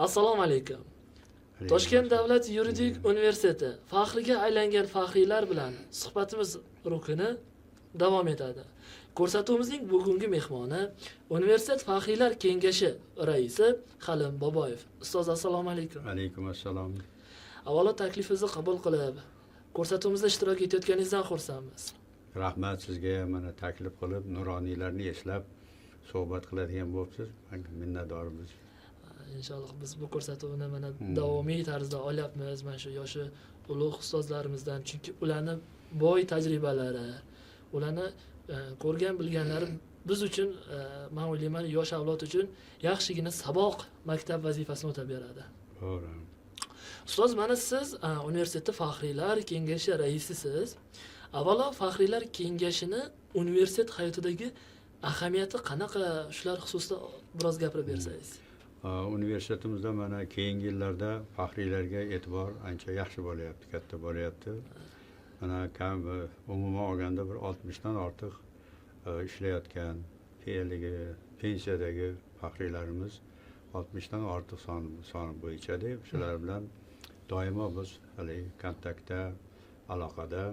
Assalomu alaykum. Toshkent davlat yuridik universiteti faxriga aylangan faxriylar bilan suhbatimiz rukuni davom etadi. Ko'rsatuvimizning bugungi mehmoni Universitet faxriylar kengashi raisi Halim Boboyev. Ustoz, assalomu alaykum. Alaykum assalom. Avvalo taklifimizni qabul qilib, ko'rsatuvimizda ishtirok etayotganingizdan xursandmiz. Rahmat sizga, mana taklif qilib, nuroniylarni eslab suhbat qiladigan bo'libsiz. Minnatdormiz. Inshaalloh biz bu ko'rsatuvni mana davomiy tarzda olyapmiz. Mana shu yoshi ulug' ustozlarimizdan, chunki ularni boy tajribalari, ularni ko'rgan bilganlari biz uchun, men o'ylayman, yosh avlod uchun yaxshigina saboq, maktab vazifasini o'tab beradi. To'g'ri. Ustoz, mana siz universitetda faxriylar kengashi raisisiz. Avvalo faxriylar kengashini universitet hayotidagi ahamiyati qanaqa, shular xususida biroz gapirib bersangiz. Universitetimizda mana keyingi yillarda faxriylarga e'tibor ancha yaxshi bo'lyapti, katta bo'lyapti. Mana umuman olganda bir 60 dan ortiq ishlayotgan pensiyadagi faxriylarimiz 60 dan ortiq son bo'yichada. Shular bilan doimo biz hali kontaktda, aloqada.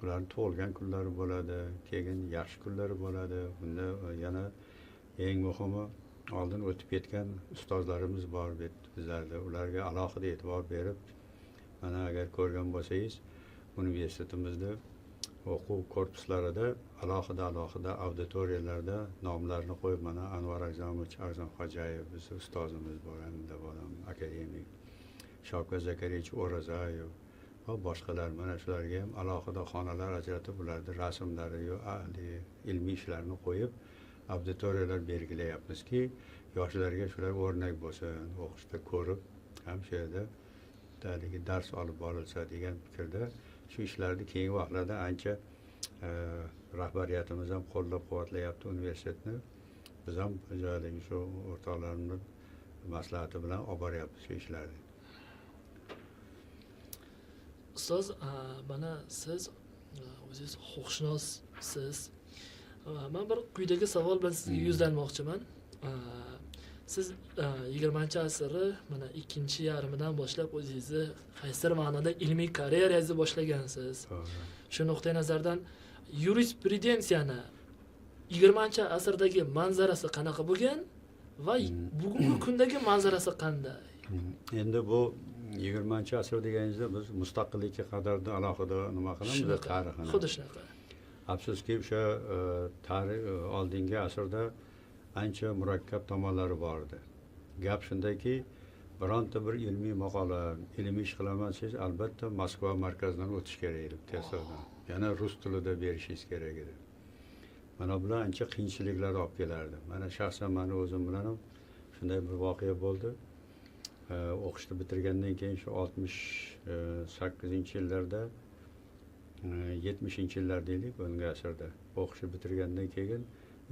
Ularning tug'ilgan kunlari bo'ladi, keyin yaxshi kunlari bo'ladi. Bunda yana eng muhimi oldin o'tib ketgan ustozlarimiz bor bizlarda. Ularga alohida e'tibor berib, mana agar ko'rgan bo'lsangiz, universitetimizda o'quv korpuslarida alohida auditoriyalarda nomlarini qo'yib, mana Anvar A'zomovich Xo'jayev biz ustozimiz bor, hamda bo'lam akademik Shavkat Zakariyevich O'razayev va boshqalar, mana shularga ham alohida xonalar ajratib, ularning rasmlari yoki ilmiy ishlarni qo'yib auditoriyalar belgilayapmizki, yoshlarga shular o'rnak bo'lsin, o'qishda ko'rib, ham shu yerda dars olib borilsa degan fikrda shu ishlarni keyingi vaqtlarda ancha rahbariyatimiz ham qo'llab-quvvatlayapti universitetni. Biz ham joyidagi shu o'rtoqlarimiz maslahati bilan olib boryapmiz shu ishlarni. Ustoz, mana siz o'zingiz huquqshunossiz. Men bir quyidagi savol bilan sizga yuzlanmoqchiman. Siz 20-asrni mana ikkinchi yarmidan boshlab o'zingizni qaysidir ma'noda ilmiy karyerangizni boshlagansiz. Shu nuqtai nazardan yurisprudensiyani 20-asrdagi manzarasi qanaqa bo'lgan va bugungi kundagi manzarasi qanday? Endi bu 20-asr deganingizda biz mustaqillikka qadar alohida nima qilamiz, tarixini. Xuddi shunaqa. Afsuski o'sha tarix oldingi asrda ancha murakkab tomonlari bor edi. Gap shundaki, bironta bir ilmiy maqola, ilmiy ish qilaman desangiz, albatta Moskva markazidan o'tish kerak edi, testdan. Yana rus tilida berishingiz kerak edi. Mana bular ancha qiyinchiliklar olib kelardi. Mana shaxsan meni o'zim bilan ham shunday bir voqea bo'ldi. O'qishni bitirgandan keyin shu 68-yillarda 70-yillar deylik, o'ngi asrda o'qishni bitirgandan keyin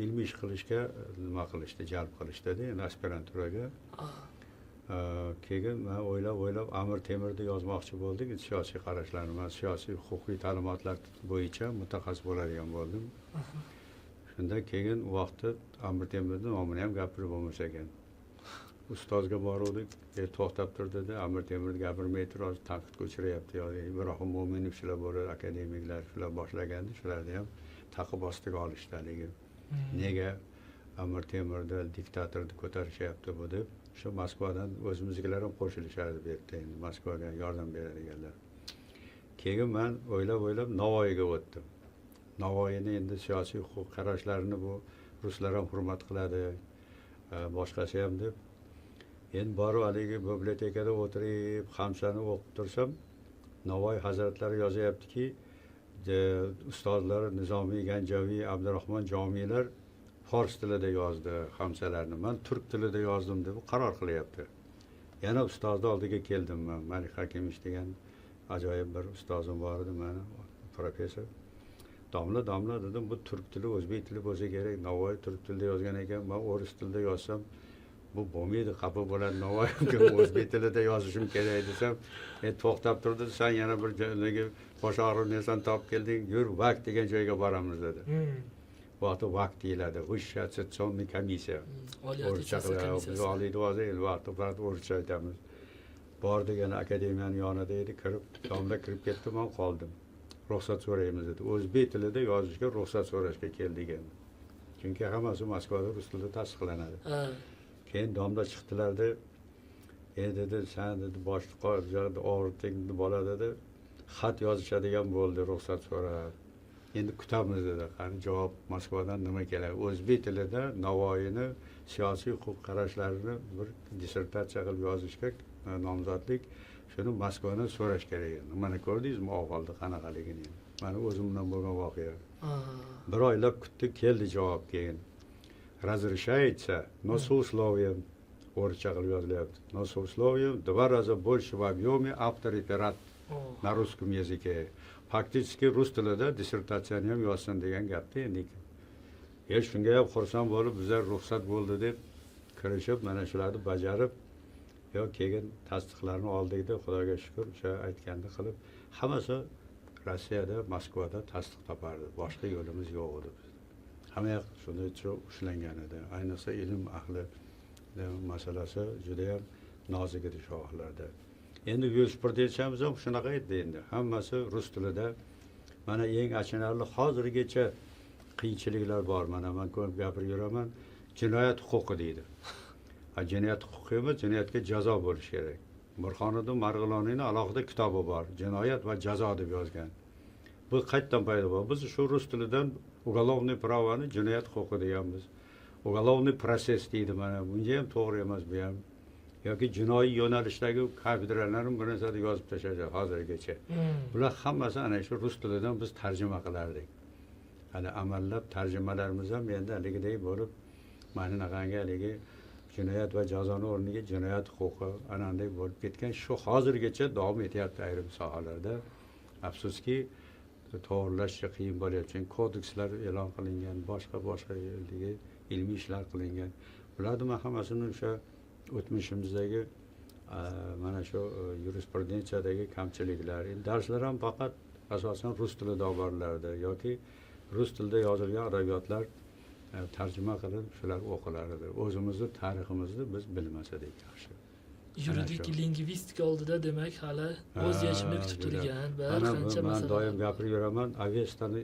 ilmiy ish qilishga nima qilishdi, jalb qilishdi, endi aspiranturaga. Keyin men o'ylab Amir Temurni yozmoqchi bo'ldik, siyosiy qarashlarni, men siyosiy huquqiy ta'limotlar bo'yicha mutaxassis bo'ladigan bo'ldim. Shunda keyin u vaqtda Amir Temurni nomini ham gapirib bo'lmas ekan. Ustozga bordik, to'xtab tur dedi, Amir Temurni gapirmay turib, tanqidga uchrayapti yoki Ibrohim Mo'minov shular bor, akademiklar shular boshlagandi, shularni ham taqib ostiga olishdi haligi. Nega Amir Temurni diktatorni ko'tarishyapti bu deb, shu Moskvadan o'zimizgilar ham qo'shilishardi bu yerda, endi Moskvaga yordam beradiganlar. Keyin men o'ylab Navoiyga o'tdim. Navoiyni endi siyosiy huquq qarashlarini bu ruslar ham hurmat qiladi, boshqasi ham deb. Endi borib haligi bibliotekada o'tirib, Hamsani o'qib tursam, Navoiy hazratlari yozyaptiki, ustozlar Nizomiy Ganjaviy, Abdurahmon Jomiylar fors tilida yozdi Hamsalarni. Men turk tilida yozdim deb qaror qilyapti. Yana ustozni oldiga keldim men. Malik Hakimich degan ajoyib bir ustozim bor edi, meni professor. Domla dedim, bu turk tili, o'zbek tili bo'lsa kerak. Navoiy turk tilida yozgan ekan, men o'ris tilida yozsam bu bo'lmaydi, xafa bo'ladi. Navoiyga o'zbek tilida yozishim kerak desam, to'xtab turdi, sen yana bir joyga bosh og'riqni topib kelding, yur, vaqt degan joyga boramiz dedi. vaqti vaqt deyiladi высшая аттестационный комиссия Oliy o'rcha attestatsiya qilib biz komissiyasi. oliyni hozir vaqti faqat o'rcha aytamiz bordik yana akademiyani yonida edi kirib domla kirib ketdi man qoldim ruxsat so'raymiz dedi o'zbek tilida yozishga ruxsat so'rashga keldik endi chunki hammasi Moskvada rus tilida tasdiqlanadi Ha. keyin domla chiqdilarda dedi sen dedi boshliqqa og'ritding bola dedi xat yozishadigan bo'ldi ruxsat so'rab endi kutamiz dedi qani javob Moskvadan nima keladi o'zbek tilida Navoiyni siyosiy huquq qarashlarini bir dissertatsiya qilib yozishga nomzodlik shuni Moskvadan so'rash kerak endi mana ko'rdingizmi ahvolni qanaqaligini mana o'zim bilan bo'lgan voqea Ha. bir oylab kutdik keldi javob keyin разрешается но с условием o'rcha qilib yozilyapti но с условием 2 раза больше в объеме автор и пират Oh. на русском языке faktiski rus tilida dissertatsiyani ham yozsin degan gapda endi shunga ham xursand bo'lib bizlar ruxsat bo'ldi deb kirishib mana shularni bajarib keyin tasdiqlarni oldikda xudoga shukur o'sha aytganini qilib hammasi Rossiyada Moskvada tasdiq topardi boshqa yo'limiz yo'q edi hamma yoq shunday ushlangan edi ayniqsa ilm ahli masalasi judayam nozik edi shu vaqtlarda endi yurisprudentsiyamiz ham shunaqa edi endi hammasi rus tilida mana eng achinarli hozirgacha qiyinchiliklar bor mana man ko'p gapirib yuraman jinoyat huquqi deydi jinoyat huquqi emas jinoyatga jazo bo'lishi kerak Burxoniddin Marg'iloniyning alohida kitobi bor jinoyat va jazo deb yozgan bu qayerdan paydo bo'ldi biz shu rus tilidan уголовный pravoni jinoyat huquqi deganmiz уголовный protsess deydi mana bunga ham to'g'ri emas bu ham yoki jinoiy yo'nalishdagi kafedralarni bir narsada yozib tashlashadi hozirgacha bular hammasi ana shu rus tilidan biz tarjima qilardik hali amallab tarjimalarimiz ham endi haligidek bo'lib mana shunaqangi haligi jinoyat va jazoni o'rniga jinoyat huquqi ananday bo'lib ketgan shu hozirgacha davom etyapti ayrim sohalarda afsuski to'g'rilashga qiyin bo'lyapti chunki kodekslar e'lon qilingan boshqa ilmiy ishlar qilingan bularni hammasini o'sha o'tmishimizdagi mana shu yurisprudensiyadagi kamchiliklar darslar ham faqat asosan rus tilida olib borilardi yoki rus tilida yozilgan adabiyotlar tarjima qilib shular o'qilar edi o'zimizni tariximizni biz bilmas edik yaxshi yuridik lingvistika oldida demak hali o'z yechimini kutib turgan bir qancha man masalalar doim gapirib yuraman avestani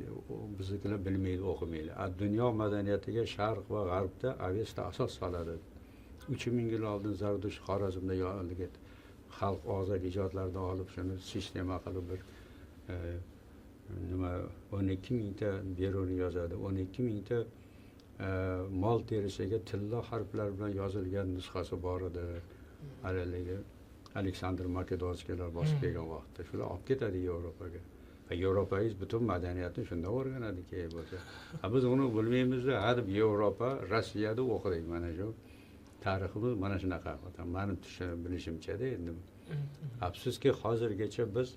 biznikilar bilmaydi o'qimaydi dunyo madaniyatiga sharq va g'arbda avesta asos soladi 3000 yil oldin Zardush Xorazmda yozilgan xalq og'zaki ijodlardan olib shuni sistema qilib bir nima 12 mingta beruni yozadi 12 mingta mol terisiga tilla harflar bilan yozilgan nusxasi bor edi haligi Aleksandr Makedonskiylar bosib kelgan vaqtda shular olib ketadi Yevropaga va Yevropangiz butun madaniyatni shunda o'rganadi keyin bo'lsa biz uni bilmaymiz hadeb Yevropa Rossiyada o'qidik mana shu tariximiz mana shunaqa mani bilishimchada endi afsuski hozirgacha biz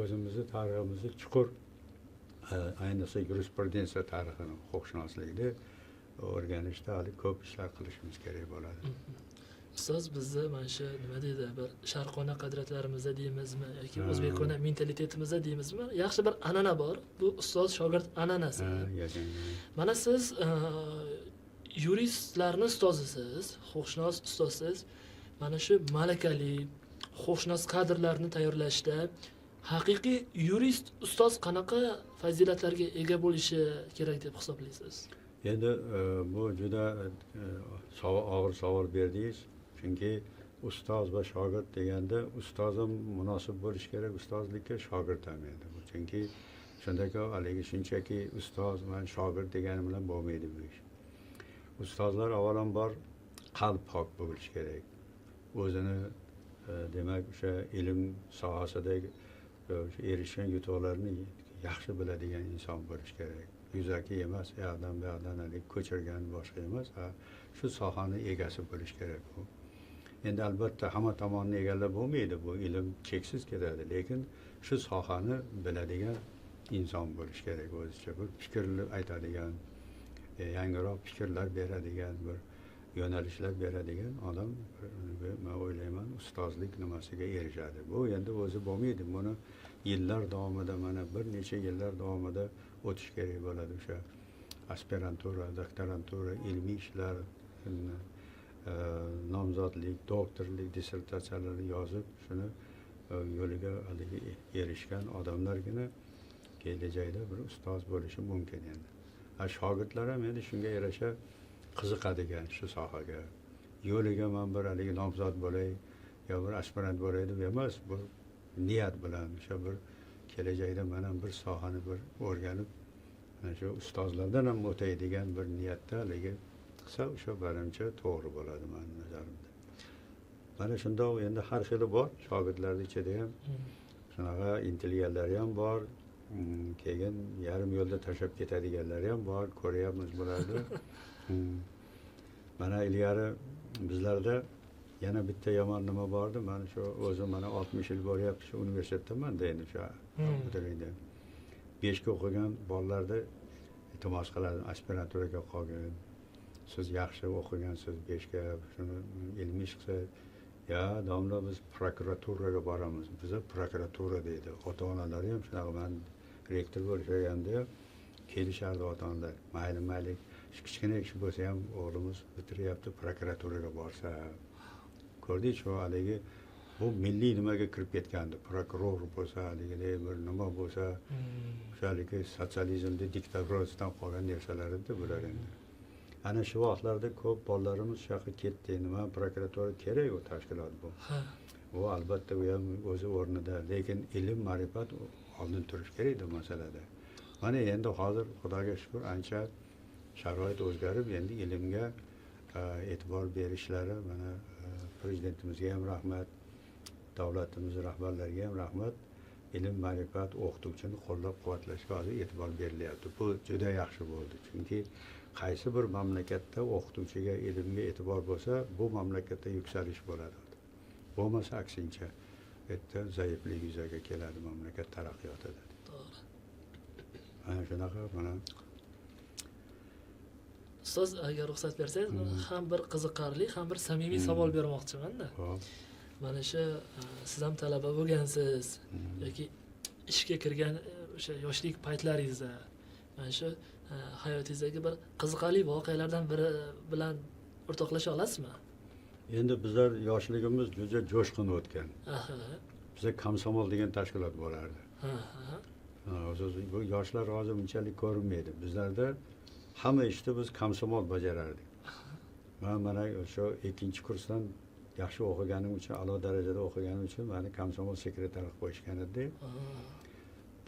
o'zimizni tariximizni chuqur ayniqsa yurisprudensiya tarixini huquqshunoslikni o'rganishda hali ko'p ishlar qilishimiz kerak bo'ladi ustoz bizni mana shu nima deydi bir sharqona qadriyatlarimizda deymizmi yoki o'zbekona mentalitetimizda deymizmi yaxshi bir an'ana bor bu ustoz shogird an'anasi mana siz yuristlarni ustozisiz huquqshunos ustozsiz mana shu malakali huquqshunos kadrlarni tayyorlashda haqiqiy yurist ustoz qanaqa fazilatlarga ega bo'lishi kerak deb hisoblaysiz endi bu juda og'ir savol berdingiz chunki ustoz va shogird deganda ustoz ham munosib bo'lishi kerak ustozlikka shogird ham endi chunki shundaki haligi shunchaki ustoz va shogird degani bilan bo'lmaydi bu ish ustozlar avvalambor qalb pok bo'lishi kerak o'zini demak o'sha ilm sohasidagi erishgan yutuqlarni yaxshi biladigan inson bo'lishi kerak yuzaki emas u yoqdan bu yoqdan ko'chirgan boshqa emas shu sohani egasi bo'lishi kerak bu endi albatta hamma tomonni egallab bo'lmaydi bu ilm cheksiz ketadi lekin shu sohani biladigan inson bo'lishi kerak o'zicha bir fikrni aytadigan yangiroq fikrlar beradigan bir yo'nalishlar beradigan odam men o'ylayman ustozlik nimasiga erishadi bu endi o'zi bo'lmaydi buni yillar davomida mana bir necha yillar davomida o'tish kerak bo'ladi o'sha aspirantura, doktorantura, ilmiy ishlar, nomzodlik, doktorlik dissertatsiyalarni yozib, shuni yo'liga haligi erishgan odamlargina kelajakda bir ustoz bo'lishi mumkin endi. Shogirdlar ham endi shunga yarasha qiziqadigan shu sohaga. Yo'liga men bir haligi nomzod bo'lay, yo bir aspirant bo'lay deb emas, bu niyat bilan o'sha bir kelajakda men ham bir sohani bir o'rganib, mana shu ustozlardan ham o'taydigan bir niyatda haligi qilsa, o'sha barimcha to'g'ri bo'ladi mening nazarimda. Mana shundoq endi har xili bor, shogirdlarning ichida ham shunaqa intilganlar ham bor, keyin yarim yo'lda tashlab ketadiganlar ham bor, ko'ryapmiz bularni. Mana ilgari bizlarda yana bitta yomon nima bordi, mana shu o'zim mana 60 yil bo'lyapti shu universitetdaman-da endi shu bitirgan. 5 ga o'qigan bolalarni iltimos qilardim, aspiranturaga qolgin. Siz yaxshi o'qigansiz 5 ga, shuni ilmiy chiqsa, ya domla biz prokuraturaga boramiz. Biza prokuratura deydi. Ota-onalar ham shunaqa, men rektor bo'lishganda kelishardi ota-onalar. Mayli, kichkina ish bo'lsa ham o'g'limiz bitiryapti, prokuraturga borsa. Ko'rdingiz, shu haligi bu milliy nimaga kirib ketgandi. Prokuror bo'lsa, haligi bir nima bo'lsa, o'shaligi sotsializmda diktaturasidan qolgan narsalar edi bular endi. Ana shu vaqtlarda ko'p bolalarimiz shu yoqqa ketdi. Nima prokuratura kerak u tashkilot bu. Bu albatta u ham o'zi o'rnida, lekin ilm, ma'rifat oldin turish kerak edi masalada. Mana endi hozir Xudoga shukr ancha sharoit o'zgarib, endi ilmga e'tibor berishlari, mana prezidentimizga ham rahmat, davlatimiz rahbarlariga ham rahmat, ilm, ma'rifat o'qituvchini qo'llab-quvvatlashga hozir e'tibor berilyapti. Bu juda yaxshi bo'ldi. Chunki qaysi bir mamlakatda o'qituvchiga, ilmga e'tibor bo'lsa, bu mamlakatda yuksalish bo'ladi. Bo'lmasa aksincha, bitta zaiflik yuzaga keladi mamlakat taraqqiyotida. To'g'ri. Mana shunaqa, mana Ustoz, agar ruxsat bersangiz, ham bir qiziqarli, ham bir samimiy savol bermoqchiman-da. Mana shu siz ham talaba bo'lgansiz yoki ishga kirgan o'sha yoshlik paytlaringizda mana shu hayotingizdagi bir qiziqarli voqealardan biri bilan o'rtoqlasha olasizmi? Endi bizlar yoshligimiz juda jo'shqin o'tgan. Bizda komsomol degan tashkilot bo'lardi. Bu yoshlar hozir unchalik ko'rinmaydi. Bizlarda hamma ishni biz komsomol bajarardik. Men mana o'sha 2-kursdan yaxshi o'qiganim uchun, a'lo darajada o'qiganim uchun meni komsomol sekretari qilib qo'yishgan edi.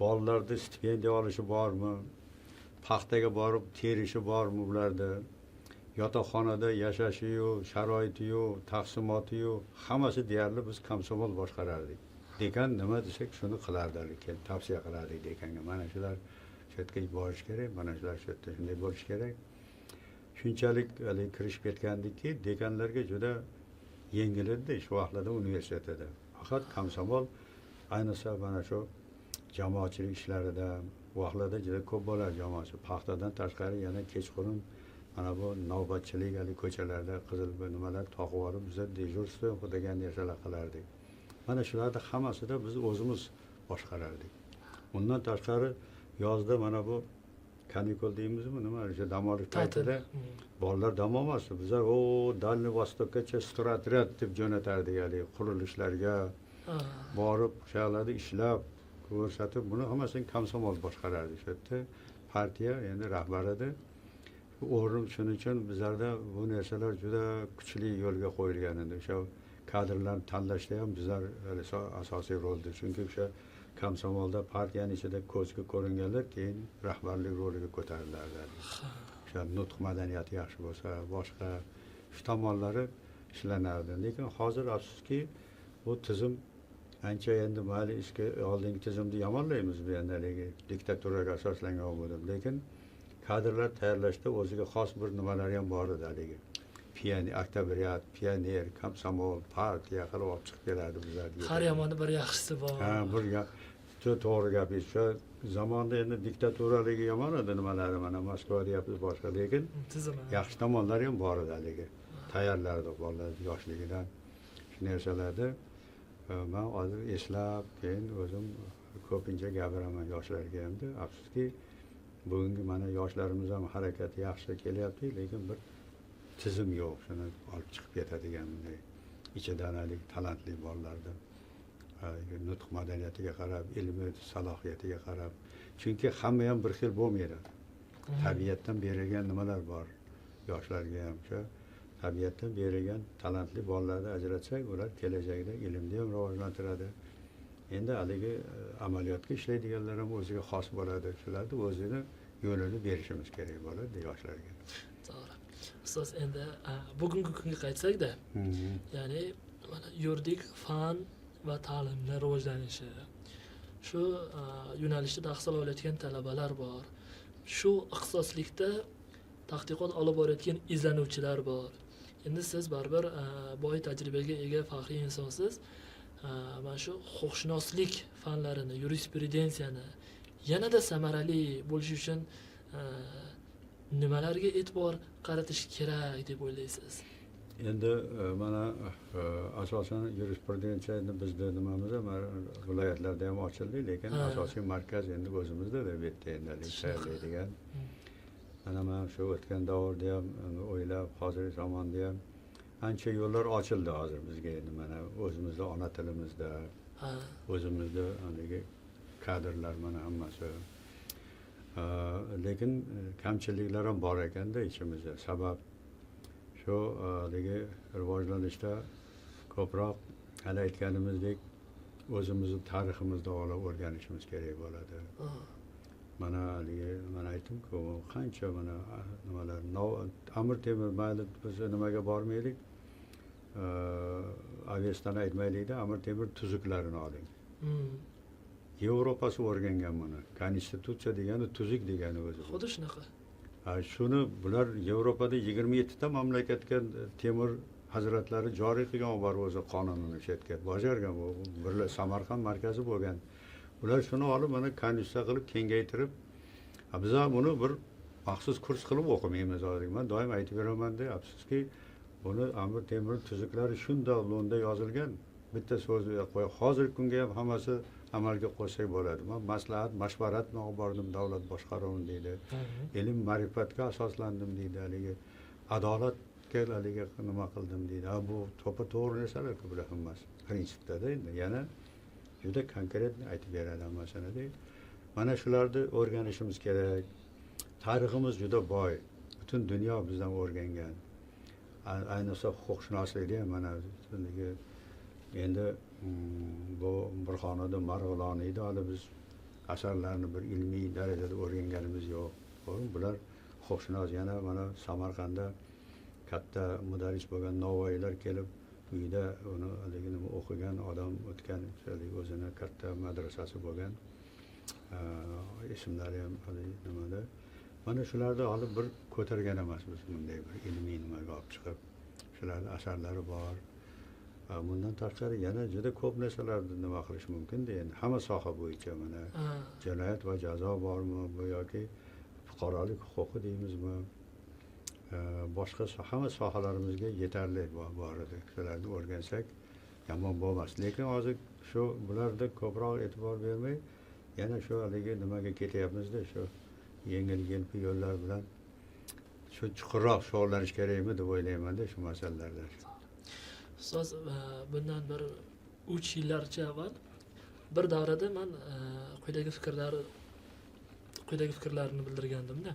Bolalarda stipendiya olishi bormi? Paxtaga borib terishi bormi ularda? Yotoqxonada yashashi-yu, sharoiti-yu, taqsimoti-yu, hammasi deyarli biz komsomol boshqarardik. Dekan nima desak shuni qilardik, tavsiya qilardik dekanga. Mana shular shu yerga borish kerak, mana shular shu yerda shunday bo'lish kerak. Shunchalik kirishib ketgandiki, dekanlarga juda yengil edi shu vaqtlarda universitetda. Faqat komsomol, ayniqsa mana shu jamoatchilik ishlarida vaqtlarda juda ko'p bo'lar jamoatchi. Paxtadan tashqari yana kechqurun mana bu navbatchilik ko'chalarda qizil nimalar taqib olib, biz dejurstvo degan narsalar qilardik. Mana shularni hammasida biz o'zimiz boshqarardik. Undan tashqari yozda mana bu kanikul deymizmi, nima o'sha dam olish paytida bolalar dam olmasdi. Bizlar Dalniy Vostokgacha stratrad deb jo'natardik, qurilishlarga borib, o'shalarda ishlab ko'rsatib, buni hammasini komsomol boshqarardi. Shu yerda partiya endi rahbarida o'rin shuning uchun bizlarda bu narsalar juda kuchli yo'lga qo'yilgan edi. O'sha kadrlarni tanlashda ham bizlar asosiy rolda. Chunki o'sha komsomolda partiyaning ichida ko'zga ko'ringanlar keyin rahbarlik roliga ko'tarilardi. O'sha nutq madaniyati yaxshi bo'lsa, boshqa shu tomonlari ishlanardi. Lekin hozir afsuski bu tizim ancha endi mayli ishga oldingi tizimni yomonlaymiz bu endi diktaturaga asoslangan bo'ldi. Lekin kadrlar tayyorlashda o'ziga xos bir nimalar ham bor edi haligi. Oktabriyat, pioner, komsomol, partiya qilib olib chiqib keladi bizlarga. Har yomoni bir yaxshisi bor. Bir to'g'ri gapingiz. Shu zamonda endi diktaturaligi yomon edi nimalari, mana Moskva deyapmiz boshqa, lekin yaxshi tomonlari ham bor edi haligi. Tayyorlardi bolalar yoshligidan shu narsalarni men hozir eslab, keyin o'zim ko'pincha gapiraman yoshlarga ham. Afsuski bugungi mana yoshlarimiz ham harakati yaxshi kelyapti, lekin bir tizim yo'q, shuni olib chiqib ketadigan bunday ichidan haligi talantli bolalarni nutq madaniyatiga qarab, ilmiy salohiyatiga qarab, chunki hamma ham bir xil bo'lmaydi. Tabiatdan berilgan nimalar bor yoshlarga ham, shu tabiatdan berilgan talantli bolalarni ajratsak, ular kelajakda ilmni ham rivojlantiradi. Endi haligi amaliyotga ishlaydiganlar ham o'ziga xos bo'ladi. Shularni o'zini yo'lini berishimiz kerak bo'ladi yoshlarga. To'g'ri. Ustoz, endi bugungi kunga qaytsak-da, ya'ni mana yuridik fan va ta'limni rivojlanishi, shu yo'nalishda tahsil olayotgan talabalar bor. Shu ixtisoslikda tadqiqot olib borayotgan izlanuvchilar bor. Endi siz baribir boy tajribaga ega faxriy insonsiz. Mana shu huquqshunoslik fanlarini, yurisprudensiyani yanada samarali bo'lishi uchun nimalarga e'tibor qaratish kerak deb o'ylaysiz? Endi mana asosan yurisprudensiya bizda nimamiz ham viloyatlarda ham ochildi, lekin asosiy markaz endi o'zimizda deb yerda endi tayyorlaydigan. Mana men shu o'tgan davrda ham o'ylab, hozirgi zamonda ham ancha yo'llar ochildi hozir bizga, endi mana o'zimizda ona tilimizda, o'zimizda haligi kadrlar mana hammasi. Lekin kamchiliklar ham bor ekanda ichimizda. Sabab shu haligi rivojlanishda ko'proq hali aytganimizdek o'zimizni tariximizni olib o'rganishimiz kerak bo'ladi. Mana haligi men aytdim-ku, qancha mana nimalar, Amir Temur mayli biz nimaga bormaylik, Avesdan aytmaylikda, Amir Temur tuzuklarini oling. Yevropasi o'rgangan buni. Konstitutsiya degani tuzuk degani o'zi. Xuddi shunaqa. Shuni bular Yevropada 27 ta mamlakatga Temur hazratlari joriy qilgan bor o'zi qonunini chetga bajargan, bu birla Samarqand markazi bo'lgan. Ular shuni olib mana konstitutsiya qilib kengaytirib, biz ham buni bir maxsus kurs qilib o'qimaymiz hozir. Men doim aytib beraman-da, afsuski buni Amir Temur tuzuklari shunday lo'nda yozilgan, bitta so'zni qo'y. Hozirgi kunga ham hammasi amalga qo'ysak bo'ladi. Men maslahat, mashvarat bilan bordim davlat boshqaruvini deydi. Ilm ma'rifatga asoslandim deydi, haligi adolatga haligi nima qildim deydi. Bu to'g'ri narsalar-ku bular hammasi. Prinsipda endi yana juda konkret aytib beradi hammasini deydi. Mana shularni o'rganishimiz kerak. Tariximiz juda boy. Butun dunyo bizdan o'rgangan. Ayniqsa huquqshunoslikda ham mana endi bu Burxoniddin Marg'iloniyda hali biz asarlarni bir ilmiy darajada o'rganganimiz yo'q. Bular huquqshunos, yana mana Samarqandda katta mudarris bo'lgan Navoiylar kelib uyda uni haligi nima o'qigan odam o'tgan, o'zini katta madrasasi bo'lgan, ismlari ham haligi nimada. Mana shularni olib bir ko'targan emasmiz, bunday bir ilmiy nimaga olib chiqib. Shularning asarlari bor. Bundan tashqari yana juda ko'p narsalarni nima qilish mumkin-da, endi hamma soha bo'yicha mana jinoyat va jazo bormi, bu yoki fuqarolik huquqi deymizmi, boshqa hamma sohalarimizga yetarli bor edi. Shularni o'rgansak yomon bo'lmas. Lekin hozir shu bularda ko'proq e'tibor bermay, yana shu haligi nimaga ketyapmiz-da, shu yengil-yelpi yo'llar bilan shu chuqurroq shug'ullanish kerakmi deb o'ylayman-da shu masalalarda. Ustoz, bundan bir 3 yillarcha avval bir davrada men quyidagi fikrlarni bildirgandim-da.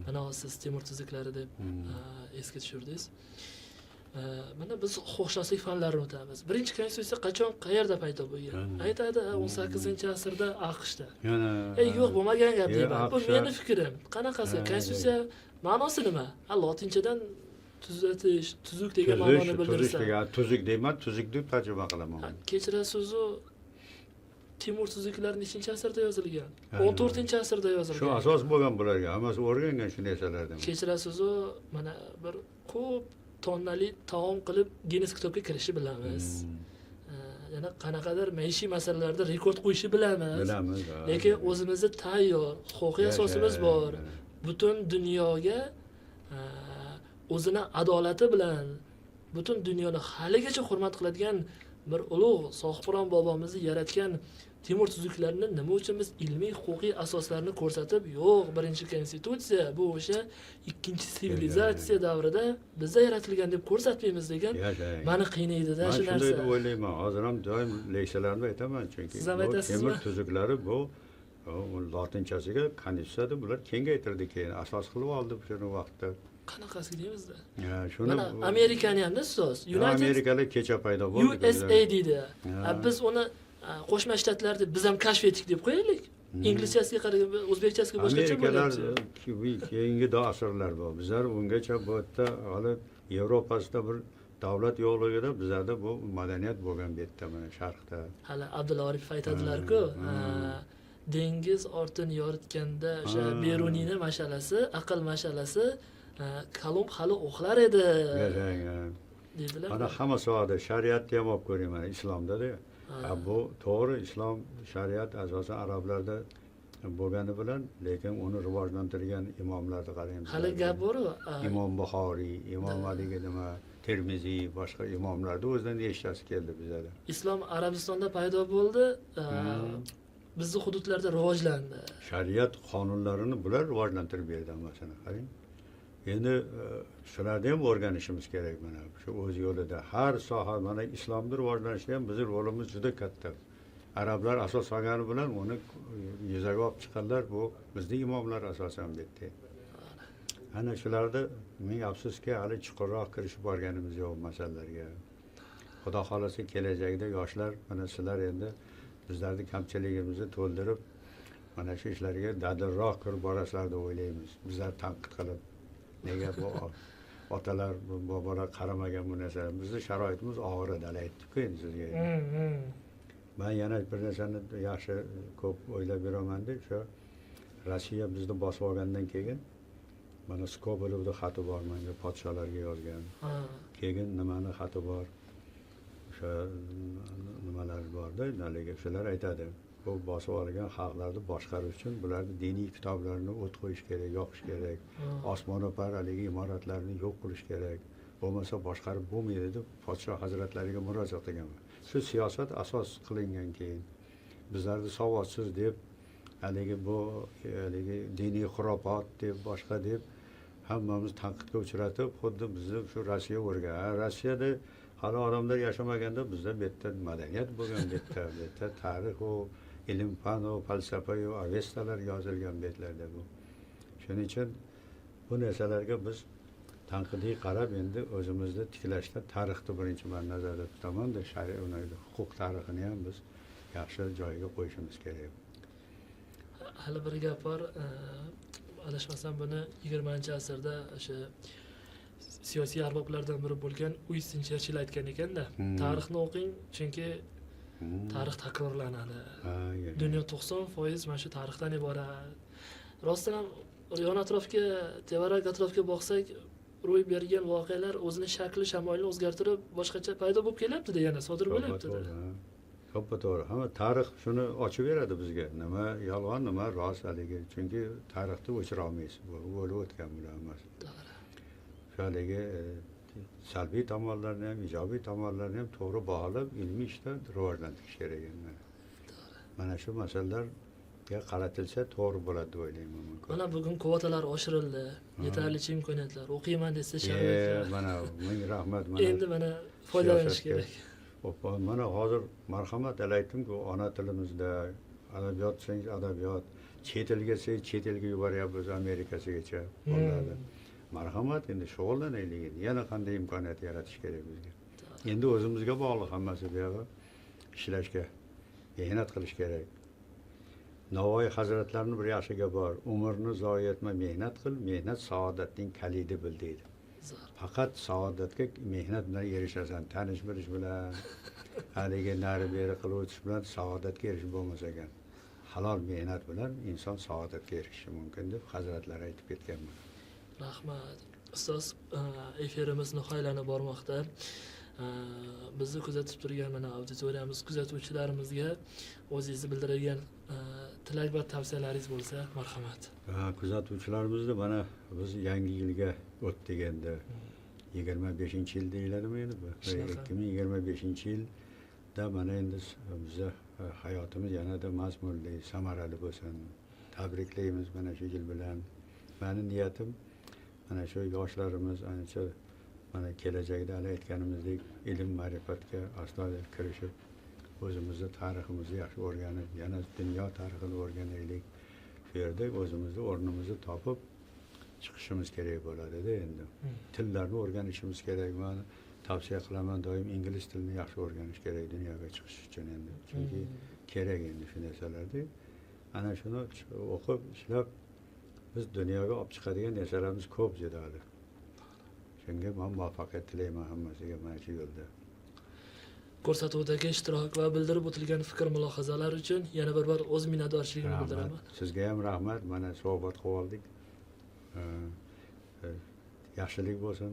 Mana siz Temur tuzuklari deb esga tushurdingiz. Mana biz huquqshunoslik fanlarini o'tamiz. Birinchi konstitutsiya qachon, qayerda paydo bo'lgan? Aytadi 18-asrda AQShda. Yo'q, bo'lmagan gap deyman. Bu meni fikrim. Qanaqasi? Konstitutsiya ma'nosi nima? Lotinchadan tuzatish, tuzuk degan ma'noni bildirsa. Tuzuk deyman, tuzuk deb tarjima qilaman. Kechirasiz, Temur tuzuklari nechinchi asrda yozilgan? 14-asrda yozilgan. Shu asos bo'lgan bularga, hammasi o'rgangan shu narsalardan. Kechirasiz, mana bir ko'p tonnali taom qilib Guinness kitobga kirishi bilamiz. Yana qanaqadir maishiy masalalarda rekord qo'yishi bilamiz. Lekin o'zimizda tayyor huquqiy asosimiz bor. Butun dunyoga o'zini adolati bilan butun dunyoni haligacha hurmat qiladigan bir ulug' Sohibqiron bobomizni yaratgan Temur tuzuklarini nima uchun biz ilmiy huquqiy asoslarni ko'rsatib, yo'q, birinchi konstitutsiya bu o'sha ikkinchi sivilizatsiya davrida bizda yaratilgan deb ko'rsatmaymiz degan mani qiynaydi-da man shu shunday narsa. deb o'ylayman. Hozir ham doim leksiyalarımda aytaman, chunki Siz ham bu aytasizmi? temir tuzuklari bu lotinchasiga konstitutsiyada bular kengaytirdi, keyin asos qilib oldi o'sha vaqtda. Qanaqasi deymizda? Shuni Mana Amerikani ham ustoz, United Amerikalar kecha paydo bo'ldi. USA deydi. Biz uni Qo'shma Shtatlar deb biz ham kashf etdik deb qo'yaylik. Inglizchasiga qaragan, o'zbekchasiga boshqacha Amerikalar bo'lyapti. keyingi asrlar bu. Bizlar ungacha bu yerda hali Yevropada bir davlat yo'qligida bizlarda bu madaniyat bo'lgan bu yerda, mana sharqda. Hali Abdulla Oripov aytadilar-ku, dengiz ortin yoritganda o'sha Beruniyni mashalasi, aql mashalasi Kolumb hali o'qlar edi dedilar. Mana hamma sohada shariatni ham olib ko'ring, mana islomda-da. Bu to'g'ri, islom shariat asosan arablarda bo'lgani bilan, lekin uni rivojlantirgan imomlarni qaraymiz. Hali gap bor-ku. Imom Buxoriy, Imom haligi nima, Termiziy, boshqa imomlarni o'zidan eshitasi keldi bizada. Islom Arabistonda paydo bo'ldi, bizning hududlarda rivojlandi. Shariat qonunlarini bular rivojlantirib berdi, masalan, qarang. Endi shularni ham o'rganishimiz kerak mana shu o'z yo'lida. Har soha mana islomni rivojlanishida ham bizning rolimiz juda katta. Arablar asos solgani bilan uni yuzaga olib chiqqanlar bu bizning imomlar asosan bitdi. Ana shularda ming afsuski hali chuqurroq kirishib borganimiz yo'q masalalarga. Xudo xolasa kelajakda yoshlar mana sizlar endi bizlarning kamchiligimizni to'ldirib mana shu ishlarga dadilroq kirib borasizlar deb o'ylaymiz. Bizlar tanqid qilib nega bu otalar, bobolar qaramagan bu narsalar. Bizning sharoitimiz og'ir edi, aytdik-ku endi sizga. Men yana bir narsani yaxshi ko'p o'ylab yuraman-da, shu Rossiya bizni bosib olgandan keyin mana Skobelovning xati bor, menga podsholarga yozgan. Keyin nimani xati bor? O'sha nimalar bor-da, naliga shular aytadi. Bu bosib olgan xalqlarni boshqarish uchun bularni diniy kitoblarini o't qo'yish kerak, yoqish kerak. Osmono'par haligi imoratlarni yo'q qilish kerak. Bo'lmasa boshqarib bo'lmaydi deb podsho hazratlariga murojaat qilganman. Shu siyosat asos qilingan keyin bizlarni savodsiz deb, haligi bu haligi diniy xurofot deb, boshqa deb hammamiz tanqidga uchratib, xuddi bizni shu Rossiya o'rgan. Rossiyada hali odamlar yashamaganda bizda bu yerda madaniyat bo'lgan, bu yerda tarix va ilm fan va falsafa va avestalar yozilgan betlarda bu. Shuning uchun bu narsalarga biz tanqidiy qarab endi o'zimizni tiklashda tarixni birinchi man nazarda tutaman-da, huquq tarixini ham biz yaxshi joyiga qo'yishimiz kerak. Hali bir gap bor, adashmasam buni 20-asrda o'sha siyosiy arboblardan biri bo'lgan Winston Cherchill aytgan ekanda, tarixni o'qing, chunki tarix takrorlanadi. Dunyo 90% mana shu tarixdan iborat. Rostdan ham yon atrofga, tevarak atrofga boqsak, ro'y bergan voqealar o'zini shakli, shamoilini o'zgartirib, boshqacha paydo bo'lib kelyapti-da, yana sodir bo'lyapti-da. To'g'ri. Hamma tarix shuni ochib beradi bizga. Nima yolg'on, nima rost haligi. Chunki tarixni o'chira olmaysiz. Bu bo'lib o'tgan bilan emas. Haligi salbiy tomonlarni ham, ijobiy tomonlarni ham to'g'ri baholab, ilmiy ishda rivojlantirish kerak endi. Mana shu masalalarga qaratilsa to'g'ri bo'ladi deb o'ylayman. Mana bugun kvotalar oshirildi, yetarlicha imkoniyatlar, o'qiyman desa sharoitlar. Mana ming rahmat. Endi mana foydalanish kerak. Mana hozir marhamat aytdim-ku, ona tilimizda adabiyot desangiz adabiyot, chet elga desangiz chet elga yuboryapmiz, Amerikasigacha bo'ladi. Marhamat, endi shug'ullanaylik. Yana qanday imkoniyat yaratish kerak bizga. Endi o'zimizga bog'liq hammasi, bu yerda ishlashga, mehnat qilish kerak. Navoiy hazratlarining bir yaxshi gapi bor. Umrni zoya etma, mehnat qil, mehnat saodatning kalidi bil deydi. Faqat saodatga mehnat bilan erishasan, tanish bilish bilan, haligi nari beri qilib o'tish bilan saodatga erishib bo'lmas ekan. Halol mehnat bilan inson saodatga erishishi mumkin deb hazratlar aytib ketganlar. Rahmat. Ustoz, efirimiz nihoyalanib bormoqda. Bizni kuzatib turgan mana auditoriyamiz, kuzatuvchilarimizga o'zingizni bildiradigan tilak va tavsiyalaringiz bo'lsa, marhamat. Kuzatuvchilarimizni mana biz yangi yilga o'tdik endi. 25-yil deyiladimi endi bu? 2025-yilda mana endi biza hayotimiz yanada mazmunli, samarali bo'lsin. Tabriklaymiz mana shu yil bilan. Meni niyatim mana shu yoshlarimiz ancha mana kelajakda hali aytganimizdek ilm ma'rifatga astoydil kirishib, o'zimizni tariximizni yaxshi o'rganib, yana dunyo tarixini o'rganaylik. Shu yerda o'zimizni o'rnimizni topib chiqishimiz kerak bo'ladi-da endi. Tillarni o'rganishimiz kerak. Men tavsiya qilaman, doim ingliz tilini yaxshi o'rganish kerak dunyoga chiqish uchun endi. Chunki kerak endi shu narsalarda. Ana shuni o'qib, ishlab biz dunyoga olib chiqadigan narsalarimiz ko'p juda hali. Shunga men muvaffaqiyat tilayman hammasiga mana shu yo'lda. Ko'rsatuvdagi ishtirok va bildirib o'tilgan fikr mulohazalar uchun yana bir bor o'z minnatdorchiligimni bildiraman. Sizga ham rahmat. Mana suhbat qilib oldik. Yaxshilik bo'lsin.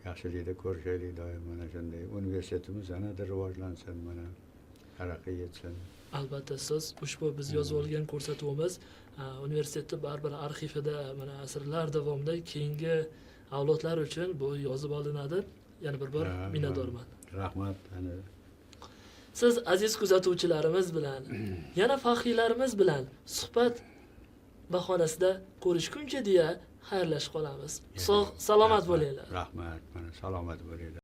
Yaxshilikda ko'rishaylik doim mana shunday. Universitetimiz yanada rivojlansin, mana taraqqiy etsin. Albatta siz ushbu biz yozib olgan ko'rsatuvimiz universitetda baribir arxivida mana asrlar davomida keyingi avlodlar uchun bu yozib olinadi. Yana bir bor minnatdorman. Rahmat. Siz aziz kuzatuvchilarimiz bilan, yana faxriylarimiz bilan suhbat bahonasida ko'rishguncha deya xayrlashib qolamiz. Sog' salomat bo'linglar. Rahmat. Mana salomat bo'linglar.